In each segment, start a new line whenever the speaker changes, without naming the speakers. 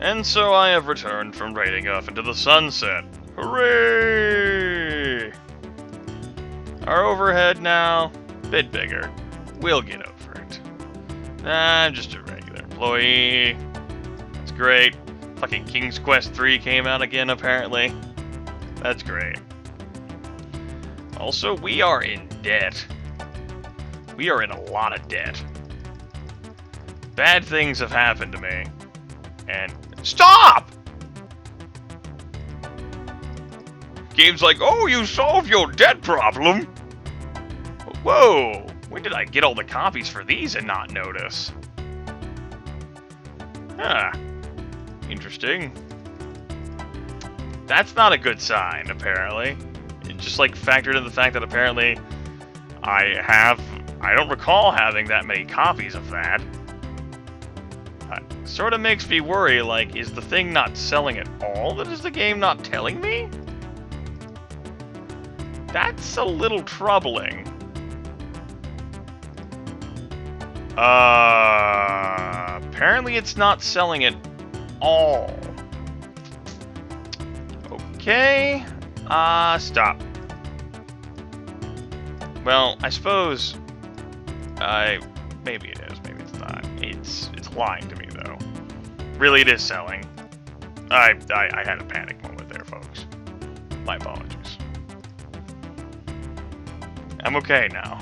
And so I have returned from raiding off into the sunset. Hooray! Our overhead now, bit bigger. We'll get over it. I'm just a regular employee. That's great. Fucking King's Quest 3 came out again, apparently. That's great. Also, we are in debt. We are in a lot of debt. Bad things have happened to me. And... Stop! Game's like, oh, you solved your debt problem? Whoa! When did I get all the copies for these and not notice? Huh. Interesting. That's not a good sign, apparently. It just, like, factored in the fact that apparently I don't recall having that many copies of that. Sort of makes me worry, like, is the thing not selling at all? That is the game not telling me? That's a little troubling. Apparently it's not selling at all. Okay. Stop. Well, I suppose... maybe it is, maybe it's not. It's lying to me, though. Really, it is selling. I had a panic moment there, folks. My apologies. I'm okay now.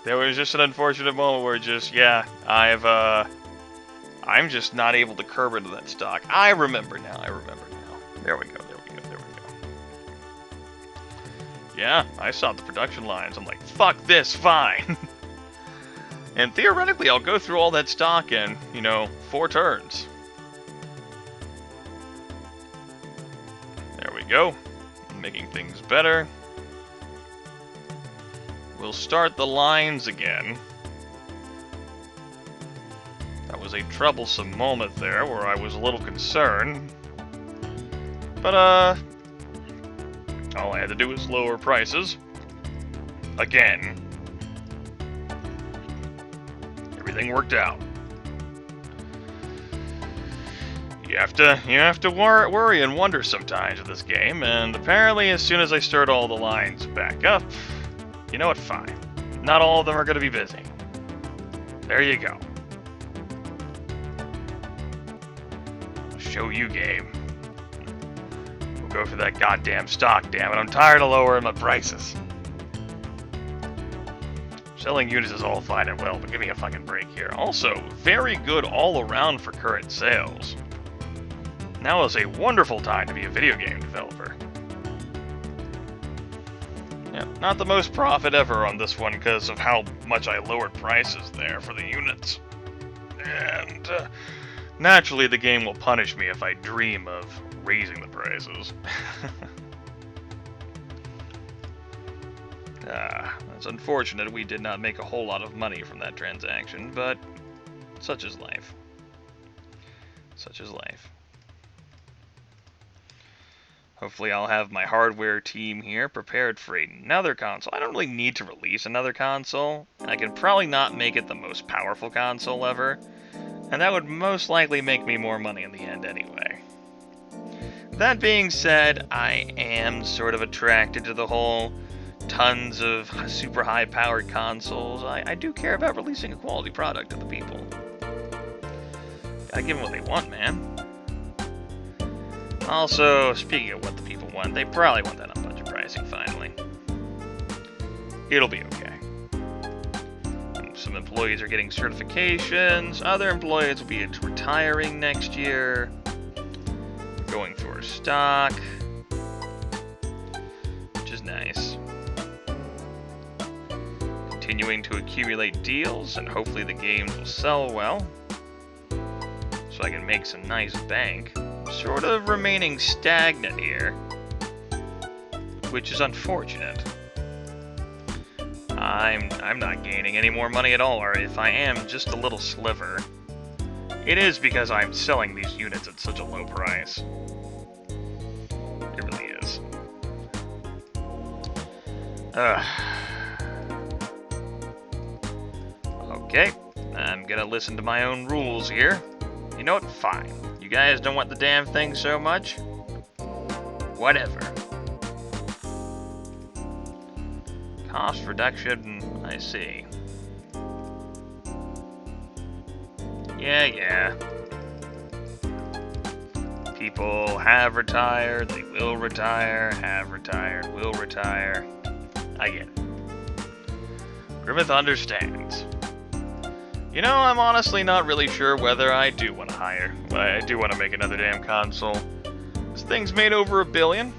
There was just an unfortunate moment where just, yeah, I'm just not able to curb into that stock. I remember now. There we go. Yeah, I saw the production lines. I'm like, fuck this, fine. And theoretically, I'll go through all that stock in, 4 turns. There we go. Making things better. We'll start the lines again. That was a troublesome moment there where I was a little concerned. But, all I had to do was lower prices. Again. Everything worked out. You have to worry and wonder sometimes with this game, and apparently as soon as I start all the lines back up, you know what, fine. Not all of them are going to be busy. There you go. I'll show you, game. We'll go for that goddamn stock, damn it. I'm tired of lowering my prices. Selling units is all fine and well, but give me a fucking break here. Also, very good all around for current sales. Now is a wonderful time to be a video game developer. Yeah, not the most profit ever on this one because of how much I lowered prices there for the units. And naturally the game will punish me if I dream of raising the prices. It's unfortunate we did not make a whole lot of money from that transaction, but such is life. Such is life. Hopefully I'll have my hardware team here prepared for another console. I don't really need to release another console. I can probably not make it the most powerful console ever, and that would most likely make me more money in the end anyway. That being said, I am sort of attracted to the whole tons of super high-powered consoles. I do care about releasing a quality product to the people. Gotta give them what they want, man. Also, speaking of what the people want, they probably want that on budget pricing finally. It'll be okay. Some employees are getting certifications, other employees will be retiring next year, going for stock, which is nice. Continuing to accumulate deals, and hopefully the games will sell well, so I can make some nice bank. Sort of remaining stagnant here, which is unfortunate. I'm not gaining any more money at all, or if I am, just a little sliver. It is because I'm selling these units at such a low price. It really is. Okay, I'm gonna listen to my own rules here. You know what? Fine. You guys don't want the damn thing so much? Whatever. Cost reduction, I see. Yeah. People have retired, they will retire, have retired, will retire. I get it. Grimith understands. You know, I'm honestly not really sure whether I do want to hire. I do want to make another damn console. This thing's made over $1 billion.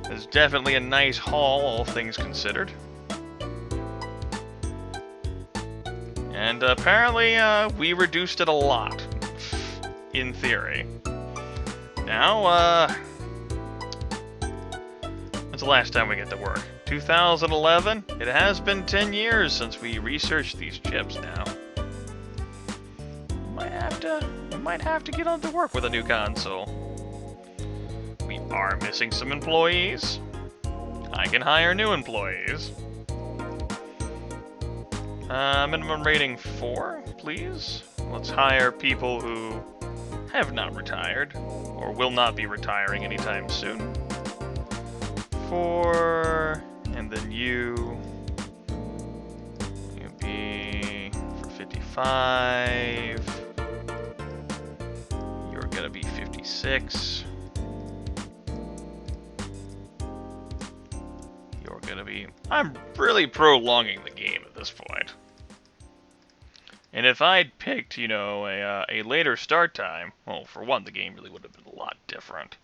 It's definitely a nice haul, all things considered. And apparently, we reduced it a lot. In theory. Now, when's the last time we get to work? 2011? It has been 10 years since we researched these chips now. We might have to get on to work with a new console. We are missing some employees. I can hire new employees. Minimum rating 4, please. Let's hire people who have not retired, or will not be retiring anytime soon. 4, and then you be for 55. You're gonna be 56. You're gonna be... I'm really prolonging the game at this point. And if I'd picked, you know, a later start time, well, for one, the game really would have been a lot different.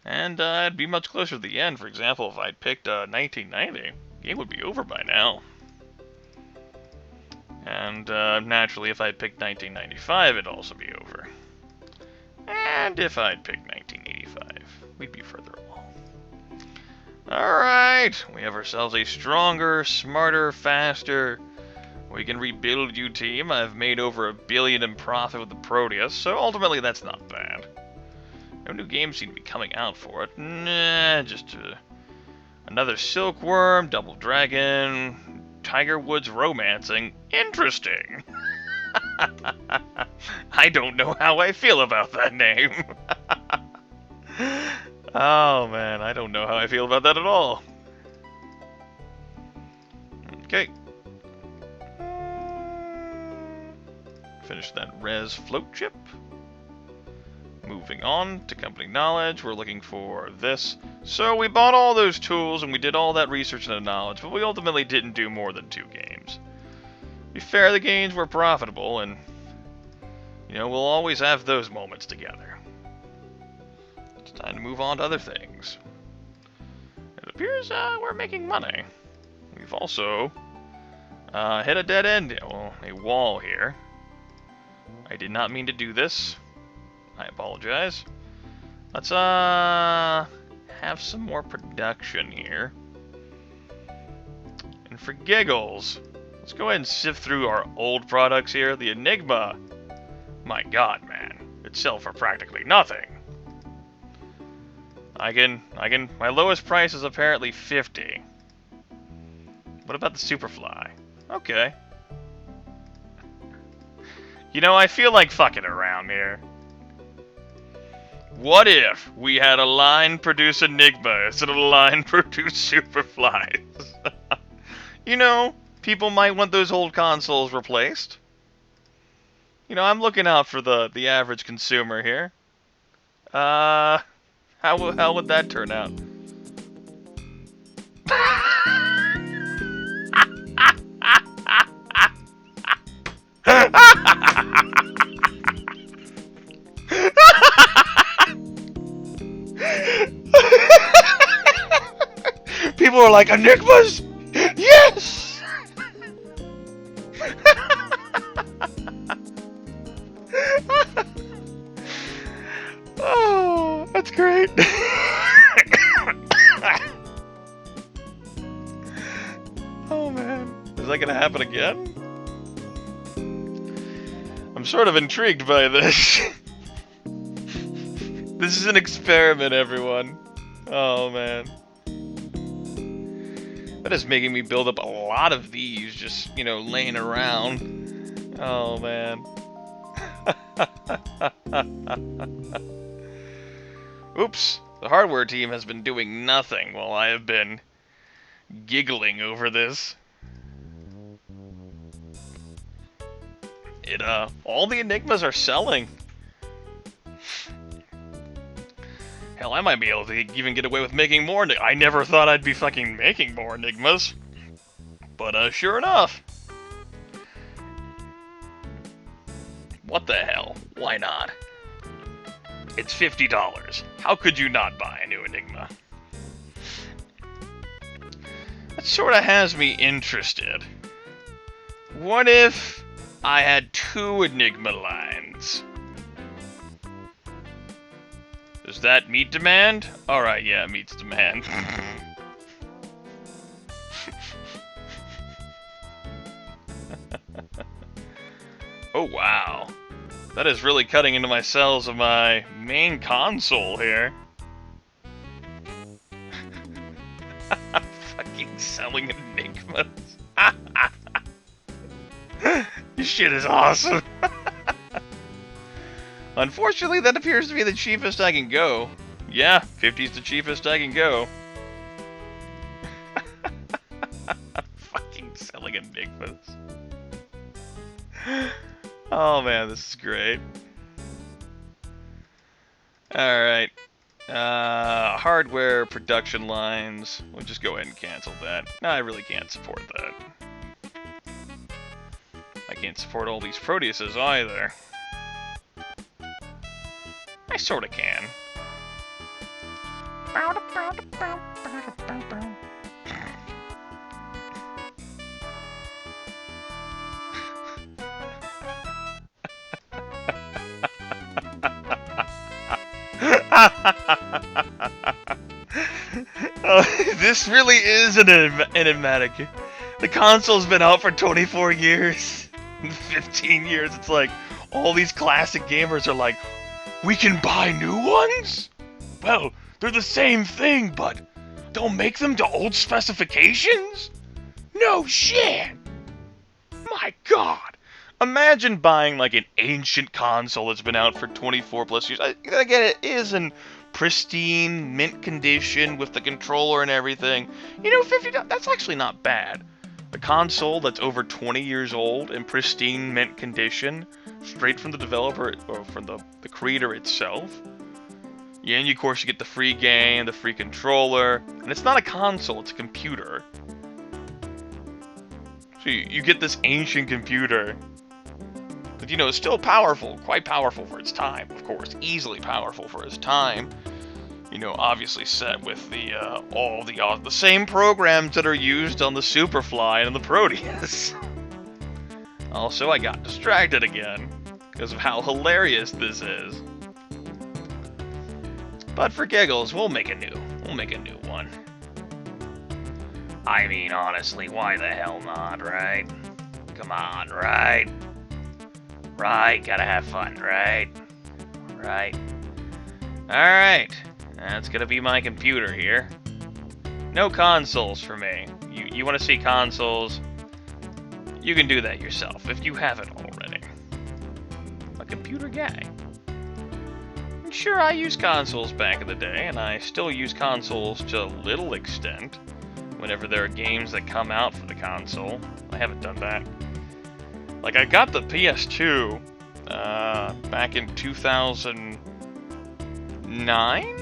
And I'd be much closer to the end. For example, if I'd picked 1990, the game would be over by now. And naturally, if I'd picked 1995, it'd also be over. And if I'd picked 1985, we'd be further along. Alright, we have ourselves a stronger, smarter, faster... We can rebuild you, team. I've made over $1 billion in profit with the Proteus, so ultimately that's not bad. No new games seem to be coming out for it. Nah, just another Silkworm, Double Dragon, Tiger Woods romancing. Interesting. I don't know how I feel about that name. Oh man, I don't know how I feel about that at all. Okay. Finish that res float chip. Moving on to company knowledge, we're looking for this. So we bought all those tools and we did all that research and knowledge, but we ultimately didn't do more than 2 games. To be fair, the games were profitable, and you know, we'll always have those moments together. It's time to move on to other things. It appears we're making money. We've also hit a dead end, well, a wall here. I did not mean to do this. I apologize. Let's have some more production here. And for giggles, let's go ahead and sift through our old products here. The Enigma, my god, man, it'd sell for practically nothing. My lowest price is apparently 50. What about the Superfly? Okay. You know, I feel like fucking around here. What if we had a line produce Enigma instead of a line produce Superflies? You know, people might want those old consoles replaced. You know, I'm looking out for the average consumer here. How would that turn out? People are like, Enigmas? Yes! Oh, that's great. Oh man, is that gonna happen again? I'm sort of intrigued by this. This is an experiment, everyone. Oh man. That is making me build up a lot of these just, you know, laying around. Oh man. Oops, the hardware team has been doing nothing while I have been giggling over this. All the Enigmas are selling. Hell, I might be able to even get away with making more. I never thought I'd be fucking making more Enigmas. But, sure enough. What the hell? Why not? It's $50. How could you not buy a new Enigma? That sort of has me interested. What if I had 2 Enigma lines? Does that meet demand? Alright, yeah, it meets demand. Oh, wow. That is really cutting into my cells of my main console here. Fucking selling Enigmas. This shit is awesome. Unfortunately, that appears to be the cheapest I can go. Yeah, 50's the cheapest I can go. Fucking selling Enigmas. Oh man, this is great. Alright. Hardware production lines. We'll just go ahead and cancel that. No, I really can't support that. I can't support all these Proteuses either. I sorta can. Oh, this really is an enigmatic. The console's been out for 24 years. 15 years. It's like, all these classic gamers are like, we can buy new ones? Well, they're the same thing, but they'll make them to old specifications? No shit! My god! Imagine buying like an ancient console that's been out for 24 plus years. Again, it is in pristine, mint condition with the controller and everything. You know, $50, that's actually not bad. A console that's over 20 years old in pristine, mint condition, straight from the developer, or from the creator itself. Yeah, and of course you get the free game, the free controller, and it's not a console, it's a computer. So you get this ancient computer. But, you know, it's still powerful, quite powerful for its time, of course, easily powerful for its time. You know, obviously set with the all the same programs that are used on the Superfly and the Proteus. Also, I got distracted again because of how hilarious this is. But for giggles, we'll make a new one. I mean, honestly, why the hell not, right? Come on, right? Right, gotta have fun, right? Right. Alright, that's gonna be my computer here. No consoles for me. You wanna see consoles? You can do that yourself, if you haven't already. A computer guy. And sure, I used consoles back in the day, and I still use consoles to a little extent. Whenever there are games that come out for the console. I haven't done that. Like, I got the PS2 back in 2009?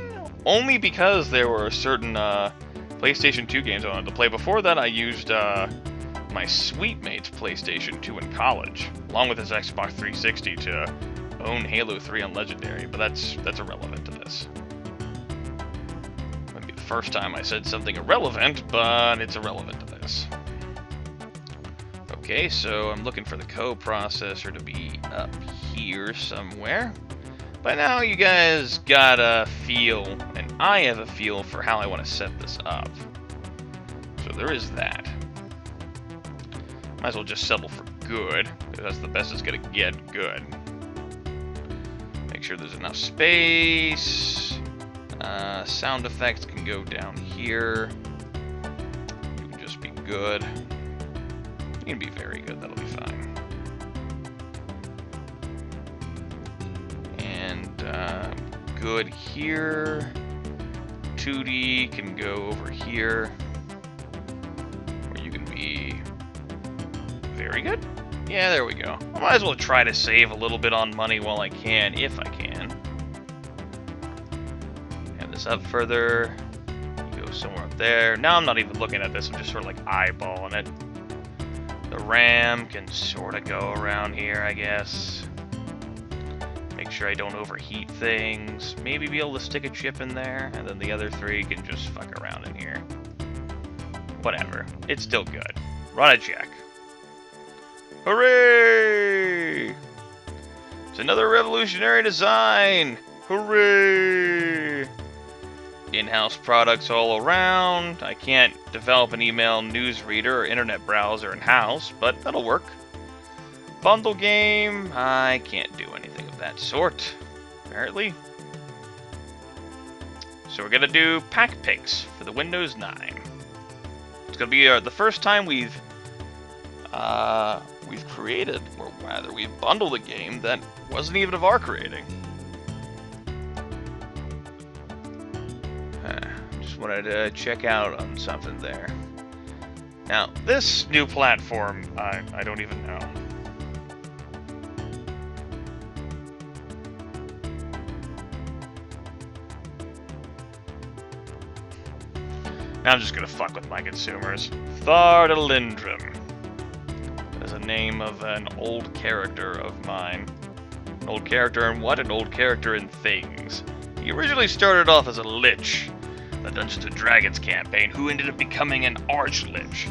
Only because there were certain PlayStation 2 games I wanted to play. Before that, I used my sweet mate's PlayStation 2 in college, along with his Xbox 360 to own Halo 3 on Legendary, but that's irrelevant to this. Might be the first time I said something irrelevant, but it's irrelevant to this. Okay, so I'm looking for the coprocessor to be up here somewhere. By now you guys got a feel, and I have a feel for how I want to set this up. So there is that. Might as well just settle for good, because that's the best it's gonna get, good. Make sure there's enough space. Sound effects can go down here. You can just be good. You can be very good, that'll be fine. good here. 2D can go over here, where you can be very good. Yeah, there we go. I might as well try to save a little bit on money while I can, if I can. And this up further. You go somewhere up there. Now I'm not even looking at this, I'm just sort of like eyeballing it. The RAM can sort of go around here, I guess. Make sure I don't overheat things. Maybe be able to stick a chip in there, and then the other three can just fuck around in here. Whatever. It's still good. Run a check. Hooray! It's another revolutionary design! Hooray! In-house products all around. I can't develop an email newsreader or internet browser in-house, but that'll work. Bundle game, I can't do anything of that sort, apparently. So we're gonna do pack picks for the Windows 9. It's gonna be the first time we've created, or rather, we've bundled a game that wasn't even of our creating. Just wanted to check out on something there. Now, this new platform, I don't even know. Now I'm just gonna fuck with my consumers. Thardelindrm. That's a name of an old character of mine. An old character in what? An old character in things. He originally started off as a lich, in the Dungeons & Dragons campaign, who ended up becoming an arch-lich.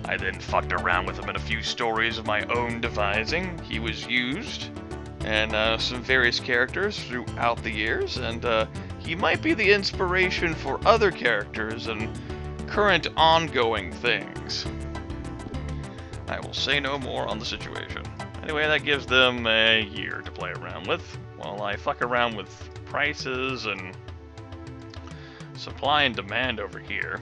I then fucked around with him in a few stories of my own devising. He was used, and some various characters throughout the years, and he might be the inspiration for other characters and current ongoing things. I will say no more on the situation. Anyway, that gives them a year to play around with, while I fuck around with prices and supply and demand over here.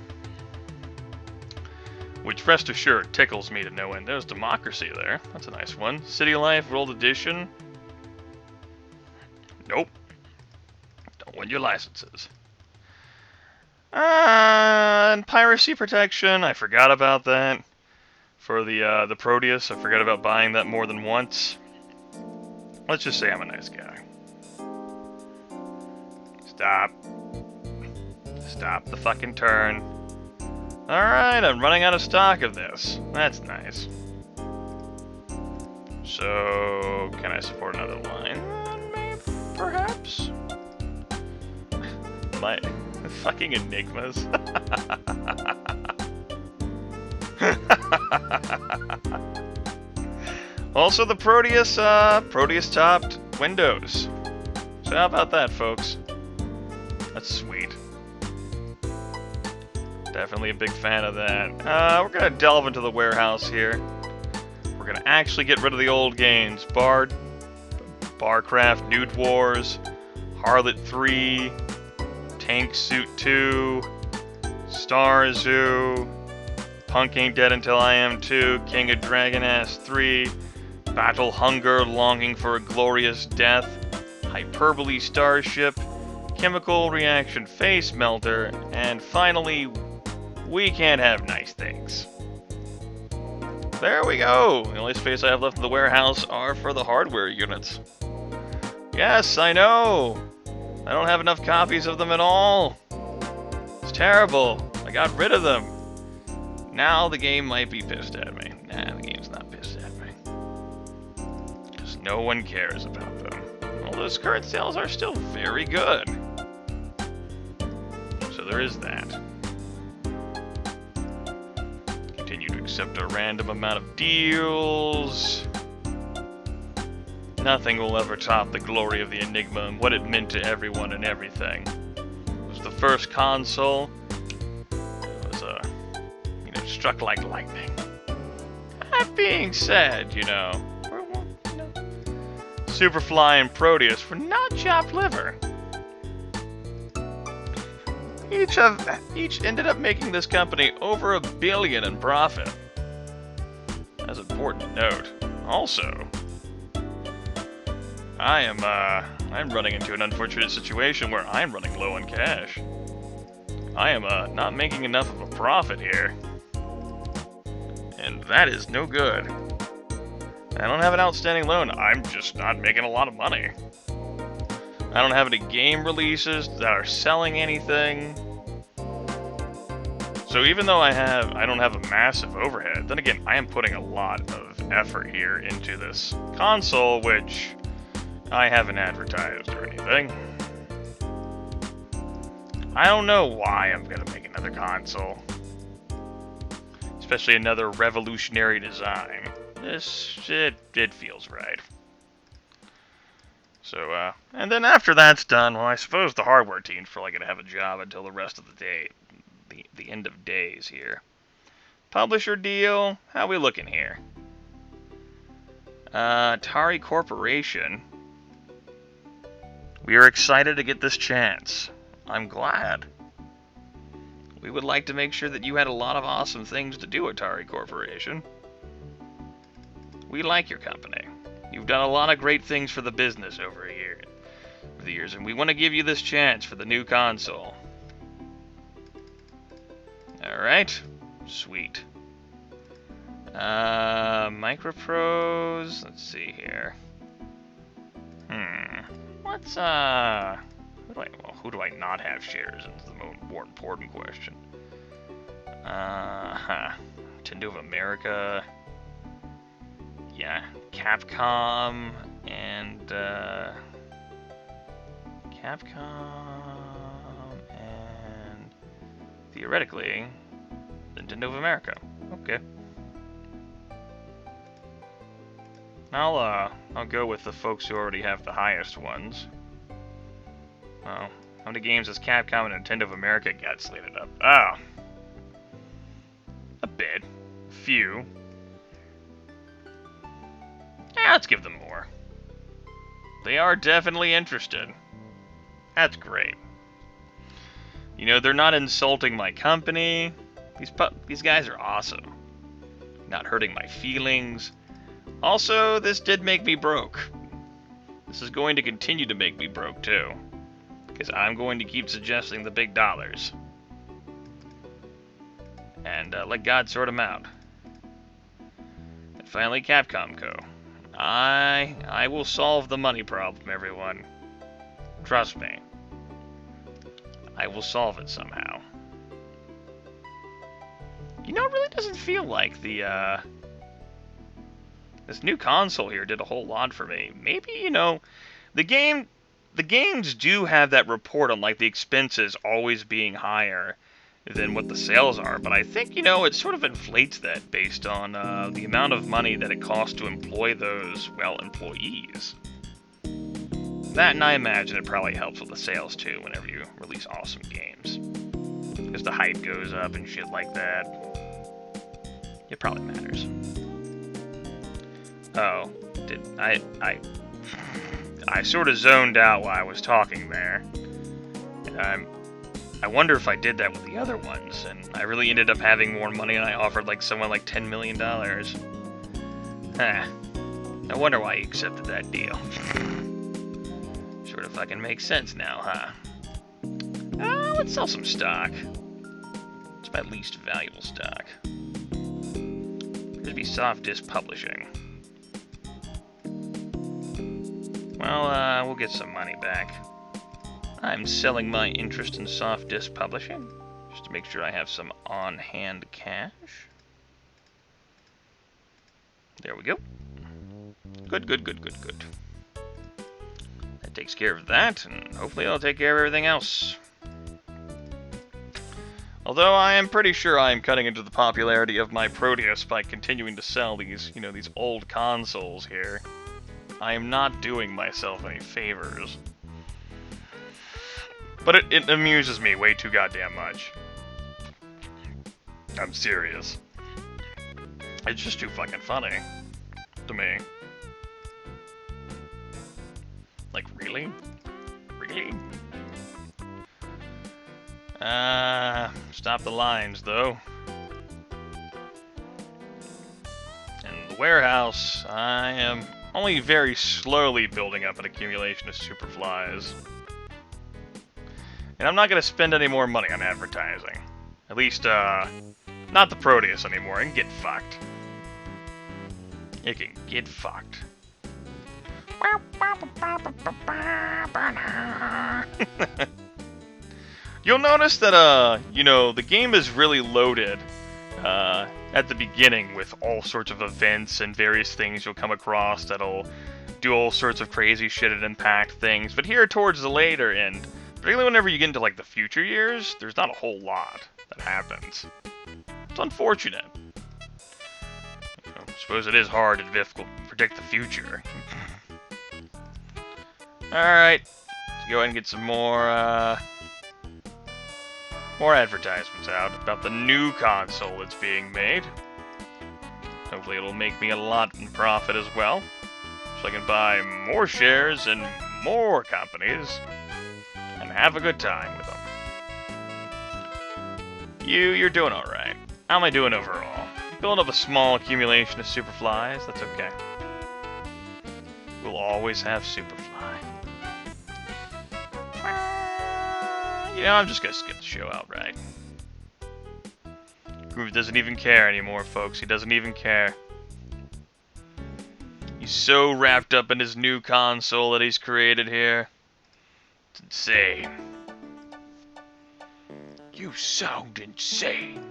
Which, rest assured, tickles me to no end. There's Democracy there. That's a nice one. City Life, World Edition. Nope. Don't want your licenses. And piracy protection. I forgot about that. For the Proteus, I forgot about buying that more than once. Let's just say I'm a nice guy. Stop. Stop the fucking turn. Alright, I'm running out of stock of this. That's nice. So, can I support another line? Maybe, perhaps? My fucking enigmas. Also the Proteus, Proteus topped Windows. So how about that, folks? That's sweet. Definitely a big fan of that. We're gonna delve into the warehouse here. We're gonna actually get rid of the old games. Barcraft, Nude Wars, Harlot 3, Tank Suit 2, Star Zoo, Punk Ain't Dead Until I Am 2, King of Dragon Ass 3, Battle Hunger, Longing for a Glorious Death, Hyperbole Starship, Chemical Reaction Face Melter, and finally, We Can't Have Nice Things. There we go! The only space I have left in the warehouse are for the hardware units. Yes, I know! I don't have enough copies of them at all! It's terrible! I got rid of them! Now the game might be pissed at me. Nah, the game's not pissed at me. Because no one cares about them. All those current sales are still very good. So there is that. Continue to accept a random amount of deals. Nothing will ever top the glory of the Enigma and what it meant to everyone and everything. It was the first console. It was struck like lightning. That being said, Superfly and Proteus were not chopped liver. Each ended up making this company over $1 billion in profit. That's important to note. Also, I am I'm running into an unfortunate situation where I'm running low on cash. I am not making enough of a profit here. And that is no good. I don't have an outstanding loan, I'm just not making a lot of money. I don't have any game releases that are selling anything. So even though I don't have a massive overhead, then again, I am putting a lot of effort here into this console, which I haven't advertised or anything. I don't know why I'm gonna make another console. Especially another revolutionary design. It feels right. So, and then after that's done, well, I suppose the hardware team's probably gonna have a job until the rest of the day. The end of days here. Publisher deal, how we looking here? Atari Corporation. We are excited to get this chance. I'm glad. We would like to make sure that you had a lot of awesome things to do, Atari Corporation. We like your company. You've done a lot of great things for the business over the years, and we want to give you this chance for the new console. Alright, sweet. Microprose, let's see here. What's, who do I not have shares in? Is the more important question. Nintendo of America. Yeah, Capcom, and, theoretically, Nintendo of America. Okay. I'll go with the folks who already have the highest ones. Well, how many games does Capcom and Nintendo of America got slated up? Oh. A bit. Few. Yeah, let's give them more. They are definitely interested. That's great. You know, they're not insulting my company. These guys are awesome. Not hurting my feelings. Also, this did make me broke. This is going to continue to make me broke, too. Because I'm going to keep suggesting the big dollars. And let God sort them out. And finally, Capcom Co. I will solve the money problem, everyone. Trust me. I will solve it somehow. You know, it really doesn't feel like this new console here did a whole lot for me. Maybe, you know, the games do have that report on, like, the expenses always being higher than what the sales are, but I think, you know, it sort of inflates that based on the amount of money that it costs to employ those, well, employees. That, and I imagine it probably helps with the sales, too, whenever you release awesome games. Because the hype goes up and shit like that. It probably matters. Oh, I sort of zoned out while I was talking there. And I wonder if I did that with the other ones, and I really ended up having more money and I offered like someone like $10 million. I wonder why he accepted that deal. Sort of fucking makes sense now, huh? Let's sell some stock. It's my least valuable stock. It'd be Soft Disk Publishing. Well, we'll get some money back. I'm selling my interest in Soft Disk Publishing, just to make sure I have some on-hand cash. There we go. Good. That takes care of that, and hopefully I'll take care of everything else. Although I am pretty sure I am cutting into the popularity of my Proteus by continuing to sell these, you know, these old consoles here. I am not doing myself any favors. But it amuses me way too goddamn much. I'm serious. It's just too fucking funny. To me. Like, really? Really? Stop the lines, though. And the warehouse, I am only very slowly building up an accumulation of superflies. And I'm not going to spend any more money on advertising. At least, not the Proteus anymore. It can get fucked. It can get fucked. You'll notice that, you know, the game is really loaded at the beginning with all sorts of events and various things you'll come across that'll do all sorts of crazy shit and impact things. But here towards the later end, particularly whenever you get into like the future years, there's not a whole lot that happens. It's unfortunate. I suppose it is hard and difficult to predict the future. Alright, let's go ahead and get some more advertisements out about the new console that's being made. Hopefully it'll make me a lot in profit as well, so I can buy more shares in more companies and have a good time with them. You're doing alright. How am I doing overall? Building up a small accumulation of superflies, that's okay. We'll always have superfly. You know, I'm just gonna skip the show outright. Grimith doesn't even care anymore, folks. He doesn't even care. He's so wrapped up in his new console that he's created here. It's insane. You sound insane.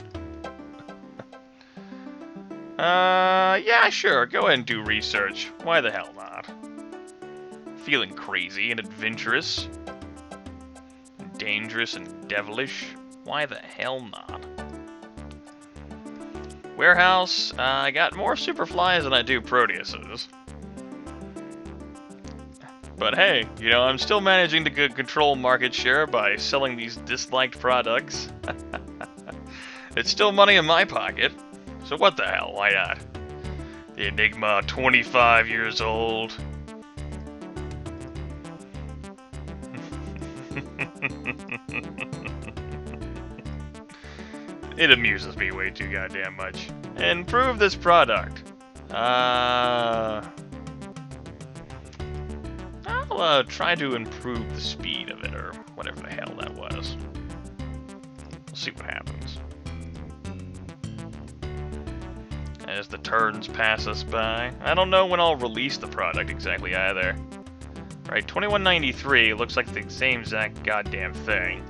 Yeah, sure. Go ahead and do research. Why the hell not? Feeling crazy and adventurous. Dangerous and devilish. Why the hell not? Warehouse, I got more superflies than I do Proteuses. But hey, you know, I'm still managing to control market share by selling these disliked products. It's still money in my pocket, so what the hell, why not? The Enigma, 25 years old. It amuses me way too goddamn much. Improve this product. I'll try to improve the speed of it, or whatever the hell that was. We'll see what happens. As the turns pass us by. I don't know when I'll release the product exactly either. Right, 2193 looks like the same exact goddamn thing.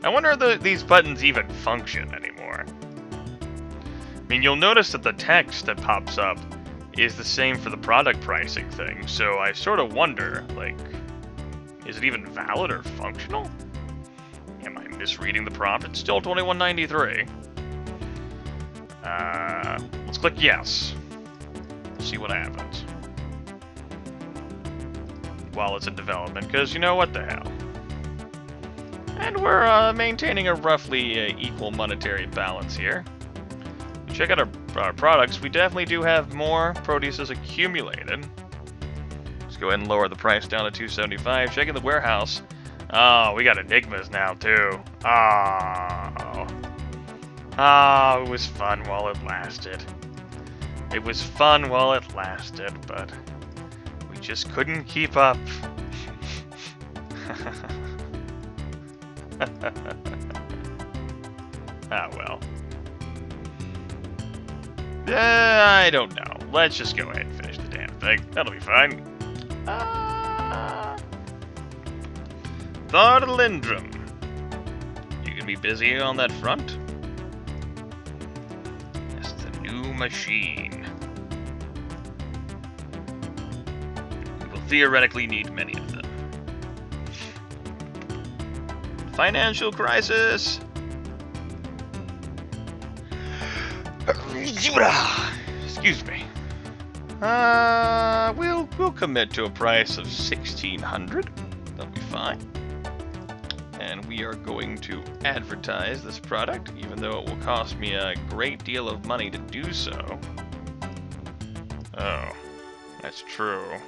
I wonder if these buttons even function anymore. I mean, you'll notice that the text that pops up is the same for the product pricing thing, so I sort of wonder, like, is it even valid or functional? Am I misreading the prompt? It's still 2193. Let's click yes. See what happens. While it's in development, because you know what the hell. And we're maintaining a roughly equal monetary balance here. Check out our products. We definitely do have more Proteuses accumulated. Let's go ahead and lower the price down to $275. Checking the warehouse. Oh, we got Enigmas now too. Oh, it was fun while it lasted. It was fun while it lasted, but we just couldn't keep up. Ah, well. I don't know. Let's just go ahead and finish the damn thing. That'll be fine. Thardelindrm. You gonna be busy on that front? That's the new machine. We will theoretically need many of them. Financial crisis. Excuse me. We'll commit to a price of 1,600. That'll be fine. And we are going to advertise this product, even though it will cost me a great deal of money to do so. Oh, that's true.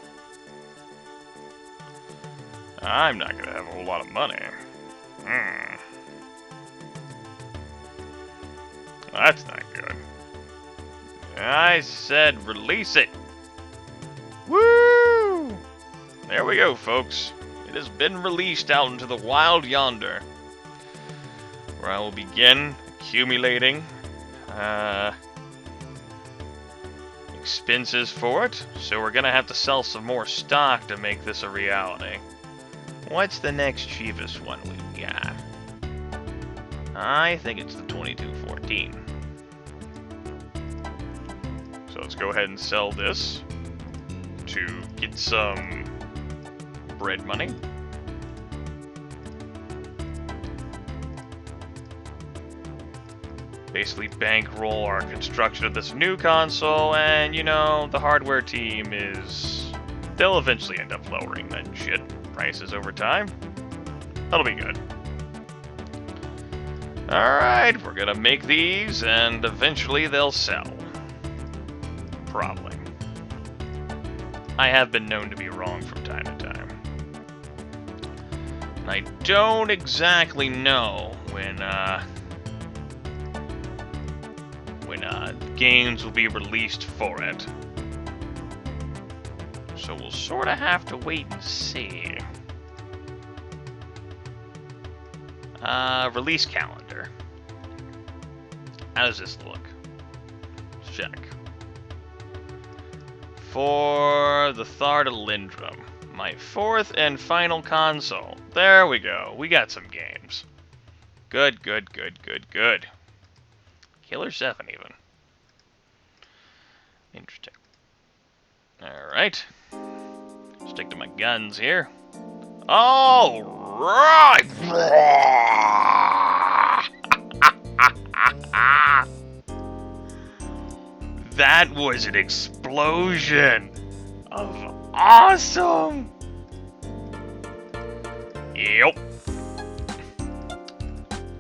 I'm not gonna have a whole lot of money. That's not good. I said release it. Woo! there we go, folks. It has been released out into the wild yonder, where I will begin accumulating expenses for it. So we're gonna have to sell some more stock to make this a reality. What's the next cheapest one we've got? I think it's the 2214. So let's go ahead and sell this to get some bread money. Basically bankroll our construction of this new console, and you know, the hardware team is... they'll eventually end up lowering that shit prices over time. That'll be good. Alright, we're gonna make these, and eventually they'll sell. Probably. I have been known to be wrong from time to time. And I don't exactly know when games will be released for it. So we'll sort of have to wait and see. Release calendar. How does this look? Let's check. For the Thardelindrm, my fourth and final console. There we go. We got some games. Good, good, good, good, good. Killer 7 even. Interesting. Alright. Stick to my guns here. Alright! That was an explosion of awesome! Yep.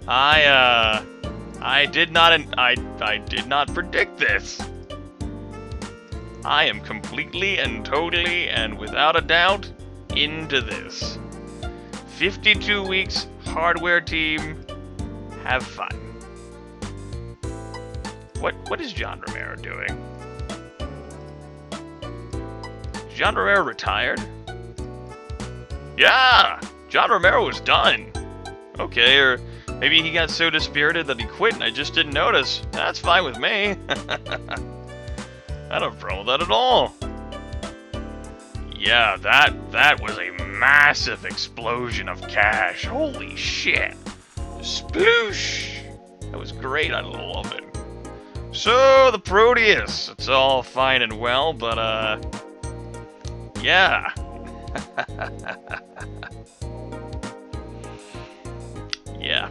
I did not predict this. I am completely and totally and without a doubt into this. 52 weeks, hardware team, have fun. What is John Romero doing? Is John Romero retired? Yeah! John Romero was done. Okay, or maybe he got so dispirited that he quit and I just didn't notice. That's fine with me. I don't have a problem with that at all. Yeah, that was a massive explosion of cash. Holy shit. Sploosh! That was great, I love it. So, the Proteus. It's all fine and well, but, yeah. Yeah.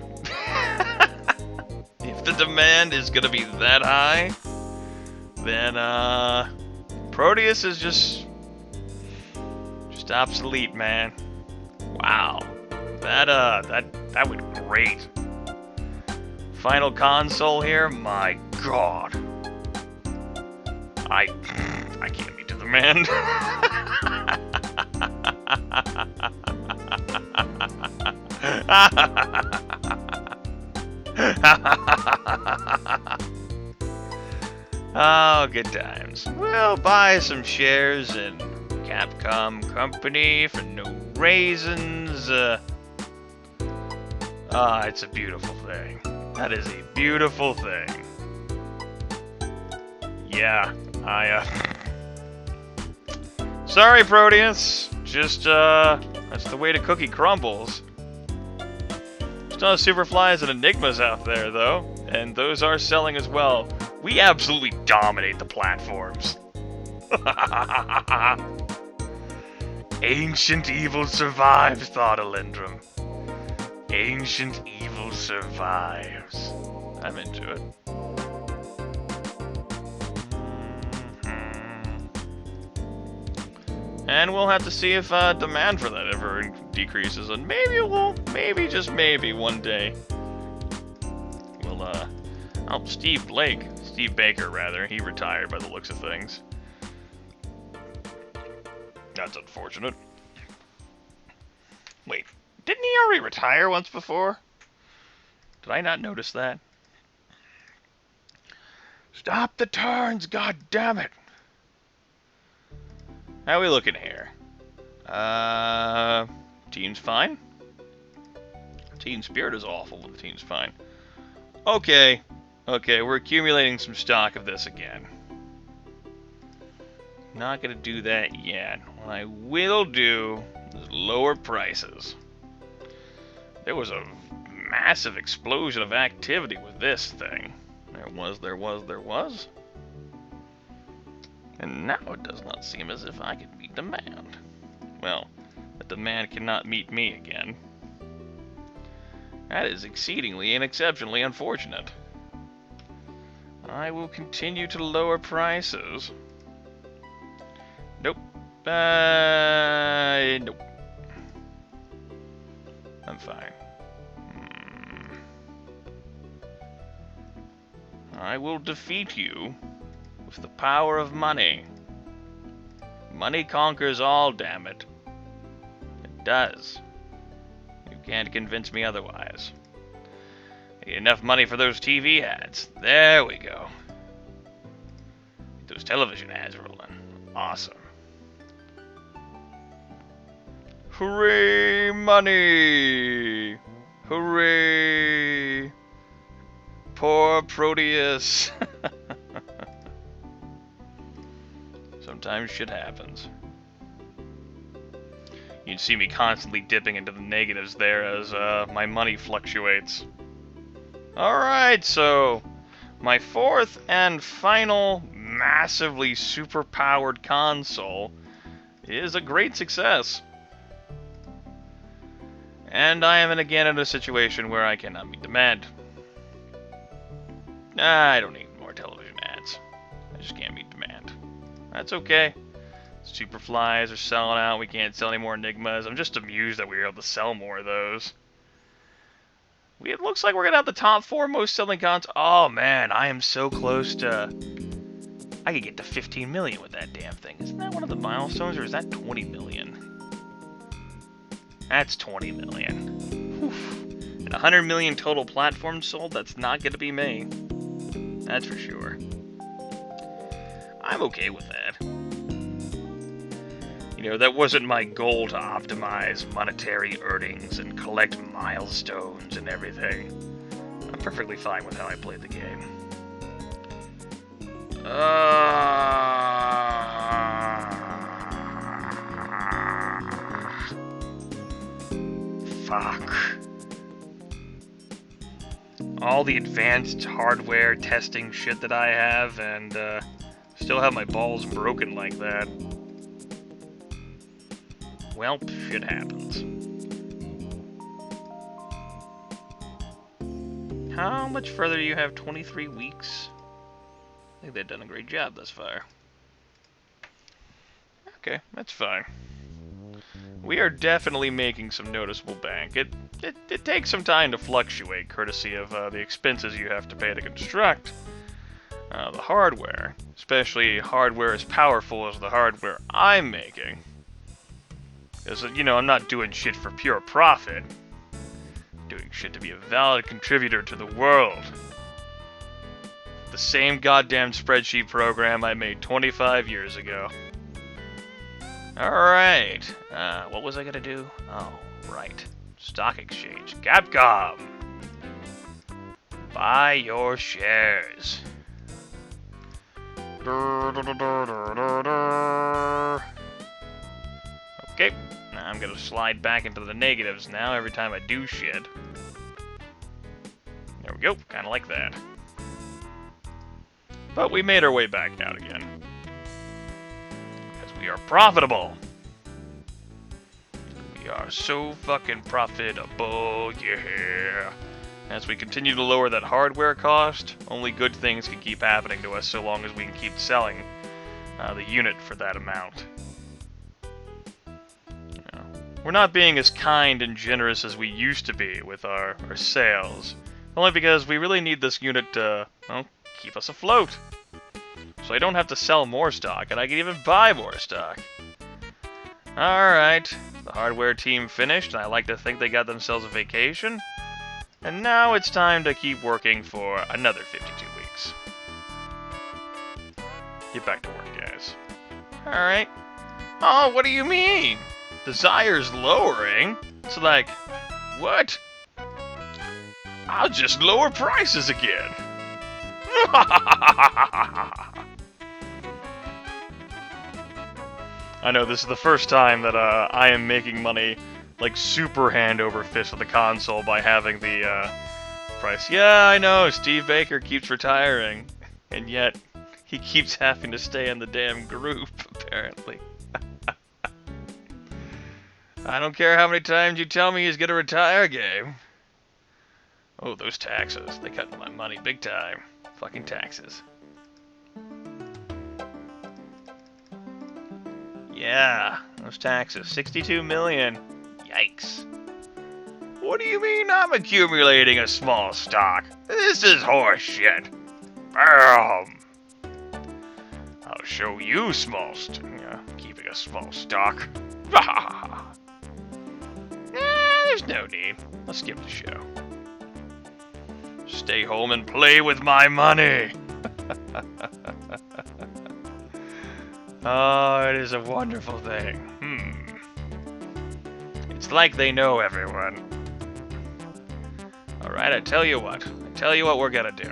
If the demand is gonna be that high, then, Proteus is just obsolete, man. Wow. That went great. Final console here, my god. I can't meet the demand. Oh, good times. We'll buy some shares in Capcom Company for no raisins. It's a beautiful thing. That is a beautiful thing. Yeah, sorry, Proteus. Just, that's the way the cookie crumbles. There's not Superflies and Enigmas out there, though, and those are selling as well. We absolutely dominate the platforms. Ancient evil survives, Thardelindrm. Ancient evil survives. I'm into it. And we'll have to see if demand for that ever decreases, and maybe it will, maybe, just maybe, one day. We'll, oh, Steve Baker, rather, he retired by the looks of things. That's unfortunate. Wait, didn't he already retire once before? Did I not notice that? Stop the turns, god damn it! How are we looking here? Team's fine. Team spirit is awful, but the team's fine. Okay. Okay, we're accumulating some stock of this again. Not gonna do that yet. What I will do is lower prices. There was a massive explosion of activity with this thing. There was. And now it does not seem as if I can meet demand. Well, the demand cannot meet me again. That is exceedingly and exceptionally unfortunate. I will continue to lower prices. Nope. Nope. I'm fine. I will defeat you with the power of money. Money conquers all, damn it. It does. You can't convince me otherwise. I need enough money for those TV ads. There we go. Get those television ads rolling. Awesome. Hooray, money! Hooray! Poor Proteus. Sometimes shit happens. You can see me constantly dipping into the negatives there as my money fluctuates. Alright, so my fourth and final massively super-powered console is a great success. And I am again in a situation where I cannot meet demand. I don't need more television ads. I just can't meet demand. That's okay. Superflies are selling out. We can't sell any more Enigmas. I'm just amused that we were able to sell more of those. It looks like we're going to have the top 4 most selling consoles. Oh, man. I am so close to... I could get to 15 million with that damn thing. Isn't that one of the milestones, or is that 20 million? That's 20 million. Oof. And 100 million total platforms sold? That's not going to be me. That's for sure. I'm okay with that. You know, that wasn't my goal to optimize monetary earnings and collect milestones and everything. I'm perfectly fine with how I played the game. Fuck. All the advanced hardware testing shit that I have, and still have my balls broken like that. Well, shit happens. How much further do you have? 23 weeks? I think they've done a great job thus far. Okay, that's fine. We are definitely making some noticeable bank. It takes some time to fluctuate, courtesy of the expenses you have to pay to construct the hardware. Especially hardware as powerful as the hardware I'm making. Because, you know, I'm not doing shit for pure profit. I'm doing shit to be a valid contributor to the world. The same goddamn spreadsheet program I made 25 years ago. Alright. What was I gonna do? Oh, right. Stock exchange. Capcom! Buy your shares. Okay. Now I'm gonna slide back into the negatives now every time I do shit. There we go. Kinda like that. But we made our way back out again. Because we are profitable. We are so fucking profitable, yeah. As we continue to lower that hardware cost, only good things can keep happening to us so long as we can keep selling the unit for that amount. We're not being as kind and generous as we used to be with our sales. Only because we really need this unit to, well, keep us afloat. So I don't have to sell more stock, and I can even buy more stock. Alright, the hardware team finished, and I like to think they got themselves a vacation. And now it's time to keep working for another 52 weeks. Get back to work, guys. Alright. Oh, what do you mean? Desire's lowering? It's like, what? I'll just lower prices again. I know this is the first time that I am making money like super hand over fist with the console by having the price. Yeah, I know, Steve Baker keeps retiring, and yet he keeps having to stay in the damn group, apparently. I don't care how many times you tell me he's gonna retire, game. Oh, those taxes. They cut into my money big time. Fucking taxes. Yeah, those taxes. 62 million. Yikes. What do you mean I'm accumulating a small stock? This is horse shit. Bam! I'll show you keeping a small stock. There's no need. Let's skip the show. Stay home and play with my money. Oh, it is a wonderful thing. It's like they know everyone. Alright, I tell you what we're gonna do.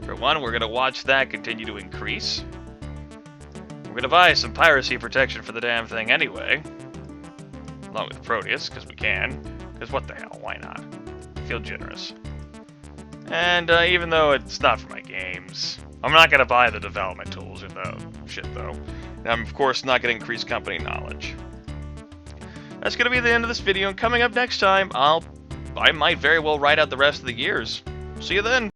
For one, we're gonna watch that continue to increase. We're gonna buy some piracy protection for the damn thing anyway. Along with Proteus, because we can. Because what the hell, why not? I feel generous. And even though it's not for my games, I'm not gonna buy the development tools or the shit though. And I'm of course not gonna increase company knowledge. That's gonna be the end of this video, and coming up next time, I might very well write out the rest of the years. See you then!